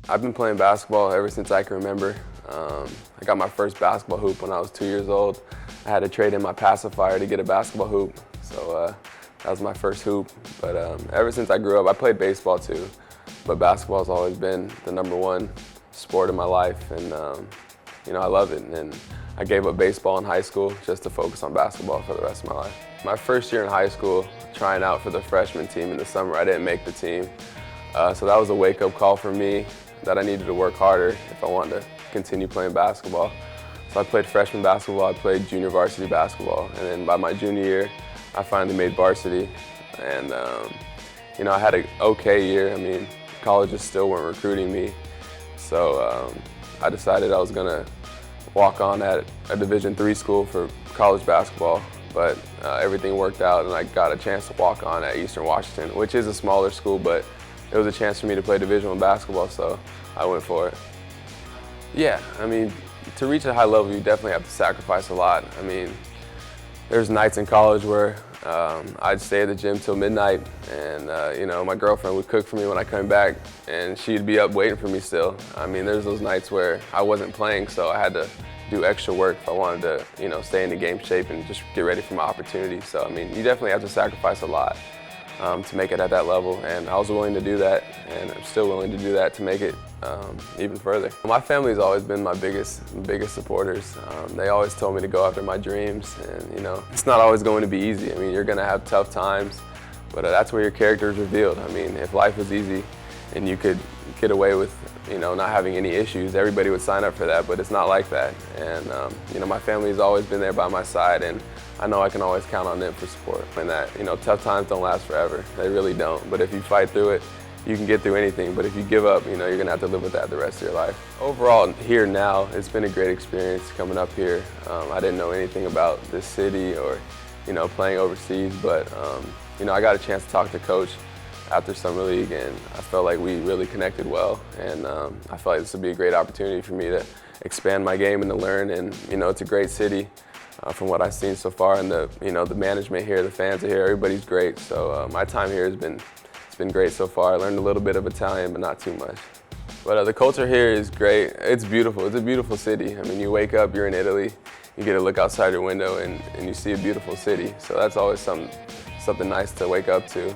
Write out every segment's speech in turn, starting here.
I've been playing basketball ever since I can remember. I got my first basketball hoop when I was 2 years old. I had to trade in my pacifier to get a basketball hoop, so that was my first hoop. But ever since I grew up, I played baseball too, but basketball has always been the #1 sport in my life, and I love it. And I gave up baseball in high school just to focus on basketball for the rest of my life. My first year in high school, trying out for the freshman team in the summer, I didn't make the team. So that was a wake-up call for me that I needed to work harder if I wanted to continue playing basketball. So I played freshman basketball, I played junior varsity basketball, and then by my junior year, I finally made varsity. And I had an okay year. I mean, colleges still weren't recruiting me, so I decided I was gonna walk on at a Division III school for college basketball, but everything worked out and I got a chance to walk on at Eastern Washington, which is a smaller school, but it was a chance for me to play Division I basketball, so I went for it. Yeah, I mean, to reach a high level, you definitely have to sacrifice a lot. I mean, there's nights in college where I'd stay at the gym till midnight, and my girlfriend would cook for me when I came back, and she'd be up waiting for me still. I mean, there's those nights where I wasn't playing, so I had to do extra work if I wanted to, stay in the game shape and just get ready for my opportunity. So, I mean, you definitely have to sacrifice a lot to make it at that level, and I was willing to do that, and I'm still willing to do that to make it even further. My family's always been my biggest supporters. They always told me to go after my dreams, and it's not always going to be easy. I mean, you're gonna have tough times, but that's where your character is revealed. I mean, if life was easy and you could get away with not having any issues, everybody would sign up for that, but it's not like that. And my family's always been there by my side, and I know I can always count on them for support. And that tough times don't last forever. They really don't. But if you fight through it, you can get through anything. But if you give up, you're gonna have to live with that the rest of your life. Overall, here now, it's been a great experience coming up here. I didn't know anything about this city or playing overseas, but I got a chance to talk to Coach after Summer League, and I felt like we really connected well. And I felt like this would be a great opportunity for me to expand my game and to learn. And it's a great city. From what I've seen so far, and the management here, the fans are here, everybody's great. So my time here has been great so far. I learned a little bit of Italian, but not too much. But the culture here is great. It's beautiful. It's a beautiful city. I mean, you wake up, you're in Italy, you get to look outside your window, and you see a beautiful city. So that's always something nice to wake up to.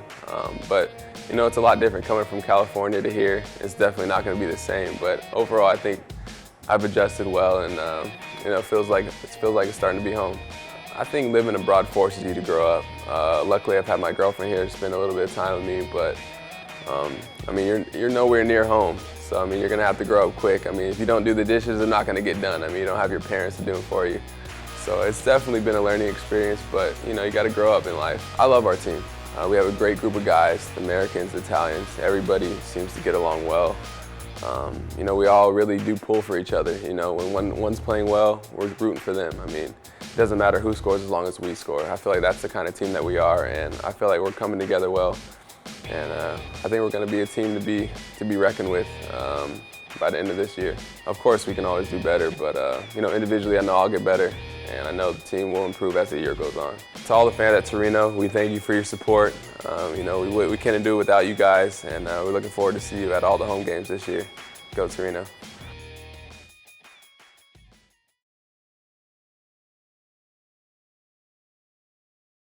But it's a lot different coming from California to here. It's definitely not going to be the same. But overall, I think I've adjusted well, and it feels like it's starting to be home. I think living abroad forces you to grow up. Luckily, I've had my girlfriend here to spend a little bit of time with me, but I mean, you're nowhere near home, so I mean, you're gonna have to grow up quick. I mean, if you don't do the dishes, they're not gonna get done. I mean, you don't have your parents to do them for you. So it's definitely been a learning experience, but you got to grow up in life. I love our team. We have a great group of guys, Americans, Italians. Everybody seems to get along well. We all really do pull for each other. When one's playing well, we're rooting for them. I mean, it doesn't matter who scores as long as we score. I feel like that's the kind of team that we are, and I feel like we're coming together well. And I think we're going to be a team to be reckoned with by the end of this year. Of course, we can always do better, but individually, I know I'll get better, and I know the team will improve as the year goes on. To all the fans at Torino, we thank you for your support. We couldn't do it without you guys, and we're looking forward to see you at all the home games this year. Go Torino.